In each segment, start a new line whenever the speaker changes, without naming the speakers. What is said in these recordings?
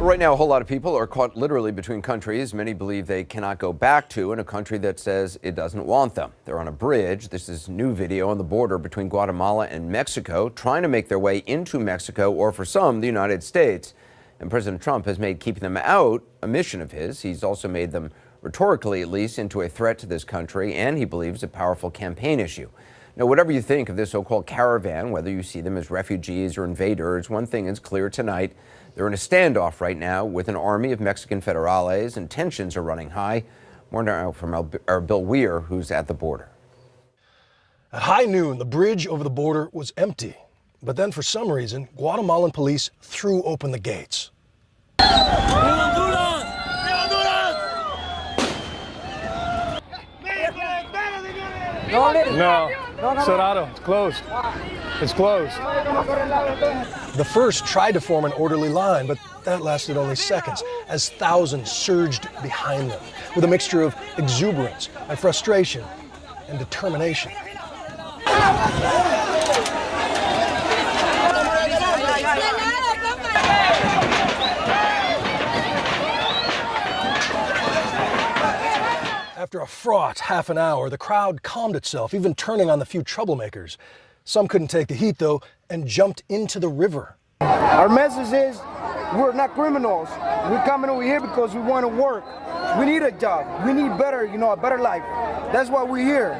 Right now, a whole lot of people are caught literally between countries many believe they cannot go back to, in a country that says it doesn't want them. They're on a bridge. This is new video on the border between Guatemala and Mexico, trying to make their way into Mexico, or for some, the United States. And President Trump has made keeping them out a mission of his. He's also made them, rhetorically at least, into a threat to this country, and he believes a powerful campaign issue. Now, whatever you think of this so-called caravan, whether you see them as refugees or invaders, one thing is clear tonight. They're in a standoff right now with an army of Mexican federales, and tensions are running high. More now from our Bill Weir, who's at the border.
At high noon, the bridge over the border was empty. But then, for some reason, Guatemalan police threw open the gates.
No, cerrado. It's closed. It's closed.
The first tried to form an orderly line, but that lasted only seconds as thousands surged behind them with a mixture of exuberance and frustration and determination. After a fraught half an hour, the crowd calmed itself, even turning on the few troublemakers. Some couldn't take the heat, though, and jumped into the river.
Our message is, we're not criminals. We're coming over here because we want to work. We need a job. We need better, a better life. That's why we're here.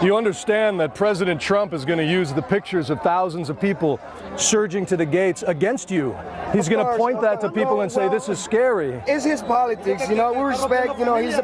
Do you understand that President Trump is going to use the pictures of thousands of people surging to the gates against you? He's going to point that to people and say, this is scary.
It's his politics, we respect, he's the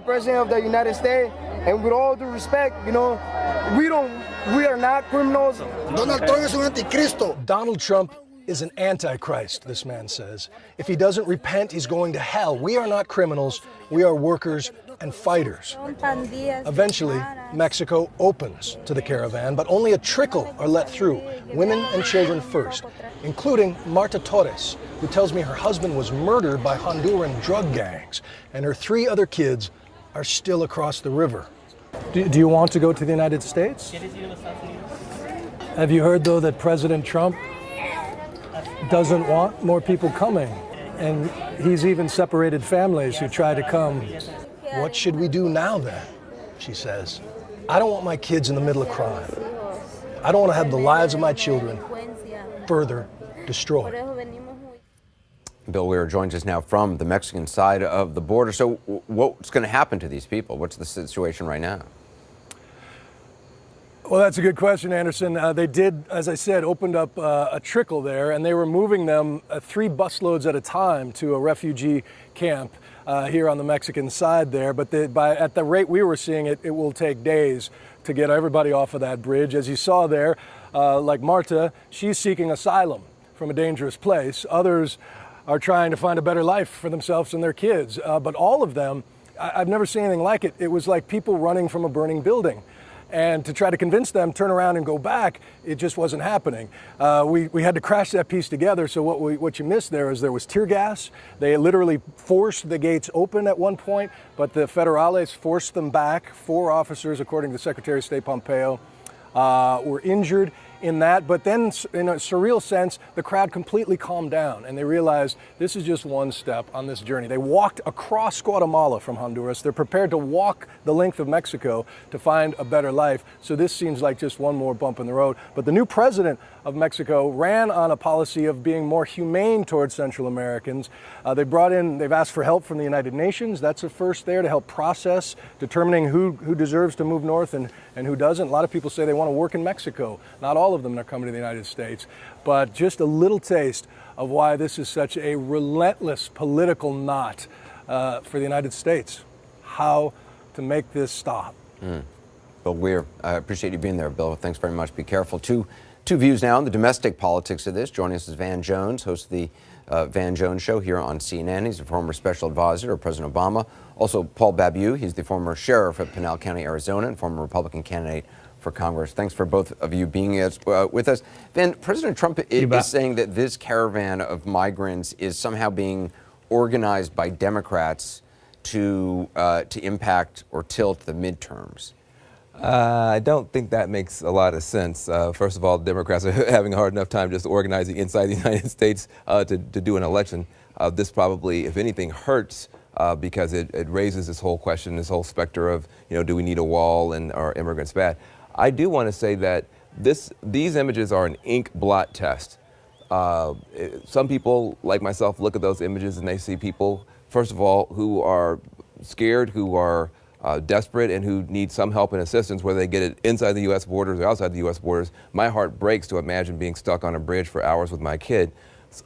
president of the United States, and with all due respect, we are not criminals.
Donald Trump is un anticristo.
Donald Trump is an antichrist, this man says. If he doesn't repent, he's going to hell. We are not criminals, we are workers and fighters. Eventually, Mexico opens to the caravan, but only a trickle are let through, women and children first, including Marta Torres, who tells me her husband was murdered by Honduran drug gangs, and her 3 other kids are still across the river. Do you want to go to the United States? Have you heard, though, that President Trump doesn't want more people coming, and he's even separated families who try to come? What should we do now, then? She says. I don't want my kids in the middle of crime. I don't want to have the lives of my children further destroyed.
Bill Weir joins us now from the Mexican side of the border. So what's going to happen to these people? What's the situation right now?
Well, that's a good question, Anderson. They did, as I said, opened up a trickle there, and they were moving them 3 busloads at a time to a refugee camp here on the Mexican side there. But at the rate we were seeing it, it will take days to get everybody off of that bridge. As you saw there, like Marta, she's seeking asylum from a dangerous place. Others are trying to find a better life for themselves and their kids. But all of them, I've never seen anything like it. It was like people running from a burning building. And to try to convince them, turn around and go back, it just wasn't happening. We had to crash that piece together, so what you missed there is there was tear gas. They literally forced the gates open at one point, but the federales forced them back. 4 officers, according to Secretary of State Pompeo, were injured in that. But then, in a surreal sense, the crowd completely calmed down, and they realized this is just one step on this journey. They walked across Guatemala from Honduras. They're prepared to walk the length of Mexico to find a better life. So this seems like just one more bump in the road. But the new president of Mexico ran on a policy of being more humane towards Central Americans. They've asked for help from the United Nations. That's a first there to help process determining who deserves to move north and who doesn't. A lot of people say they want to work in Mexico. Not all of them are coming to the United States, but just a little taste of why this is such a relentless political knot for the United States. How to make this stop.
Bill Weir, I appreciate you being there, Bill. Thanks very much. Be careful. Two views now on the domestic politics of this. Joining us is Van Jones, host of the Van Jones Show here on CNN. He's a former special advisor to President Obama. Also, Paul Babu. He's the former sheriff of Pinal County, Arizona, and former Republican candidate for Congress. Thanks for both of you being with us. Van, President Trump is saying that this caravan of migrants is somehow being organized by Democrats to impact or tilt the midterms.
I don't think that makes a lot of sense. First of all, Democrats are having a hard enough time just organizing inside the United States to do an election. This probably, if anything, hurts because it raises this whole question, this whole specter of, do we need a wall and are immigrants bad? I do want to say that these images are an ink blot test. Some people, like myself, look at those images and they see people, first of all, who are scared, who are desperate, and who need some help and assistance, whether they get it inside the U.S. borders or outside the U.S. borders. My heart breaks to imagine being stuck on a bridge for hours with my kid.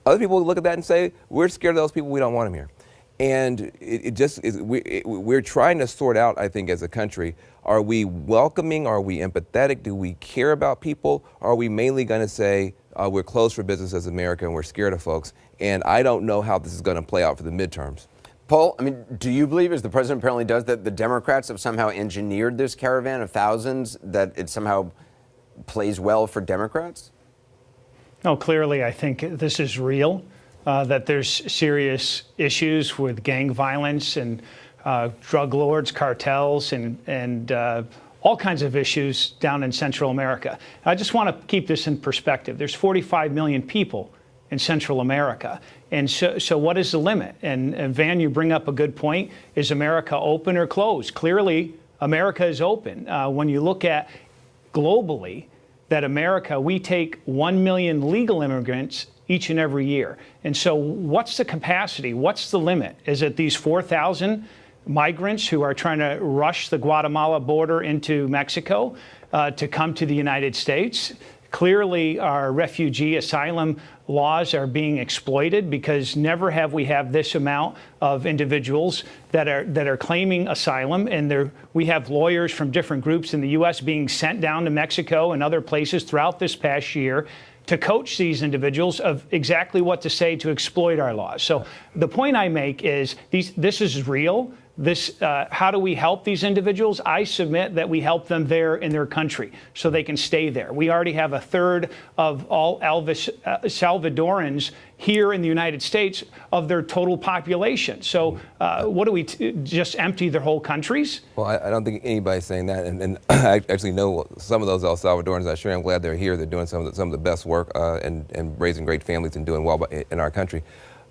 Other people look at that and say, we're scared of those people, we don't want them here. And it just is, we're trying to sort out, I think, as a country, are we welcoming, are we empathetic, do we care about people, or are we mainly going to say we're closed for business as America and we're scared of folks? And I don't know how this is going to play out for the midterms.
Paul, I mean, do you believe, as the president apparently does, that the Democrats have somehow engineered this caravan of thousands, that it somehow plays well for Democrats?
No, clearly I think this is real, that there's serious issues with gang violence and drug lords, cartels, and all kinds of issues down in Central America. I just want to keep this in perspective. There's 45 million people in Central America. And so what is the limit? And Van, you bring up a good point. Is America open or closed? Clearly, America is open. When you look at globally, that America, we take 1 million legal immigrants each and every year. And so what's the capacity? What's the limit? Is it these 4,000 migrants who are trying to rush the Guatemala border into Mexico to come to the United States? Clearly, our refugee asylum laws are being exploited, because never have we had this amount of individuals that are claiming asylum, and we have lawyers from different groups in the U.S. being sent down to Mexico and other places throughout this past year to coach these individuals of exactly what to say to exploit our laws. So the point I make is this is real. How do we help these individuals? I submit that we help them there in their country so they can stay there. We already have a third of all Salvadorans here in the United States of their total population. So what do we just empty their whole countries?
Well, I don't think anybody's saying that. And I actually know some of those El Salvadorans. I'm glad they're here. They're doing some of the best work and raising great families and doing well in our country.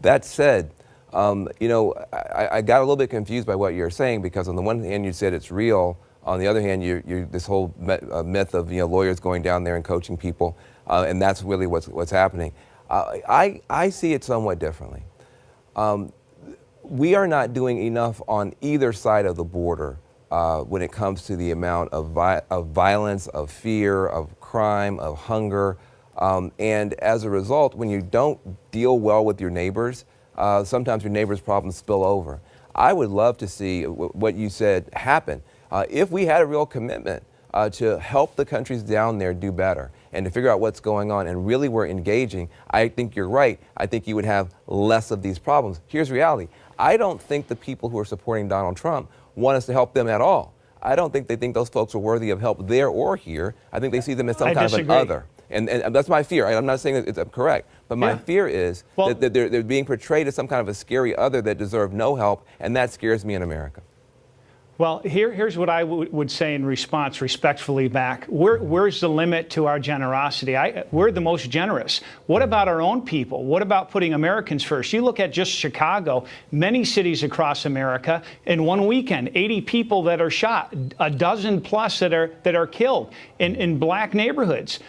That said, I got a little bit confused by what you're saying, because on the one hand you said it's real, on the other hand you this whole myth of lawyers going down there and coaching people, and that's really what's happening. I see it somewhat differently. We are not doing enough on either side of the border when it comes to the amount of violence, of fear, of crime, of hunger, and as a result, when you don't deal well with your neighbors, sometimes your neighbor's problems spill over. I would love to see what you said happen. If we had a real commitment to help the countries down there do better and to figure out what's going on and really were engaging, I think you're right. I think you would have less of these problems. Here's reality. I don't think the people who are supporting Donald Trump want us to help them at all. I don't think they think those folks are worthy of help there or here. I think they see them as some kind of an other. And that's my fear. I'm not saying that it's correct, but my fear is that they're being portrayed as some kind of a scary other that deserve no help, and that scares me in America.
Well, here's what I would say in response, respectfully back. Where's the limit to our generosity? We're the most generous. What about our own people? What about putting Americans first? You look at just Chicago, many cities across America, in one weekend, 80 people that are shot, a dozen plus that are killed in black neighborhoods.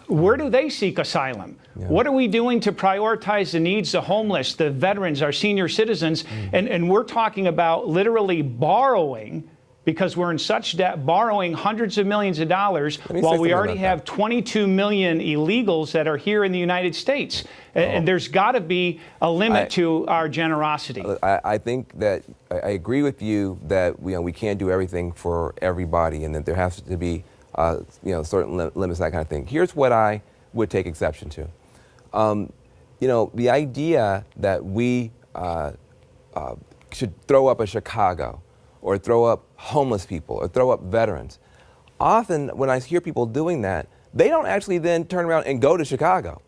Where do they seek asylum? Yeah. What are we doing to prioritize the needs of the homeless, the veterans, our senior citizens? And we're talking about literally borrowing, because we're in such debt, borrowing hundreds of millions of dollars while we already have 22 million illegals that are here in the United States. And there's got to be a limit to our generosity.
I think that I agree with you that we can't do everything for everybody, and that there has to be certain limits, that kind of thing. Here's what I would take exception to. The idea that we should throw up a Chicago, or throw up homeless people, or throw up veterans. Often when I hear people doing that, they don't actually then turn around and go to Chicago.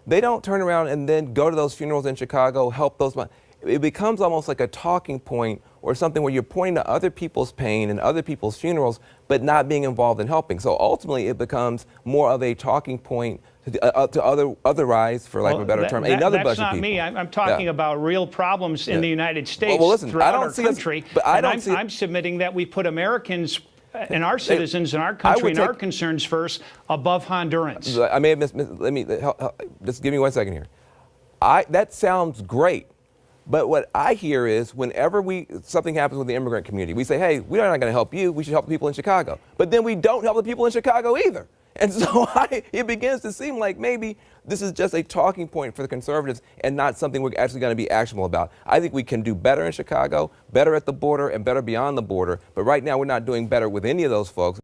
They don't turn around and then go to those funerals in Chicago, help those. it becomes almost like a talking point or something where you're pointing to other people's pain and other people's funerals, but not being involved in helping. So ultimately, it becomes more of a talking point to otherize, for lack of a better term, another bunch of people.
That's not me. I'm talking about real problems in the United States
well, listen,
throughout
I don't
our
see
country.
But
I'm submitting that we put Americans and our citizens in our country and our concerns first above Hondurans.
I may have missed. Let me just give me 1 second here. That sounds great. But what I hear is whenever something happens with the immigrant community, we say, hey, we're not going to help you. We should help the people in Chicago. But then we don't help the people in Chicago either. And so it begins to seem like maybe this is just a talking point for the conservatives and not something we're actually going to be actionable about. I think we can do better in Chicago, better at the border, and better beyond the border. But right now we're not doing better with any of those folks.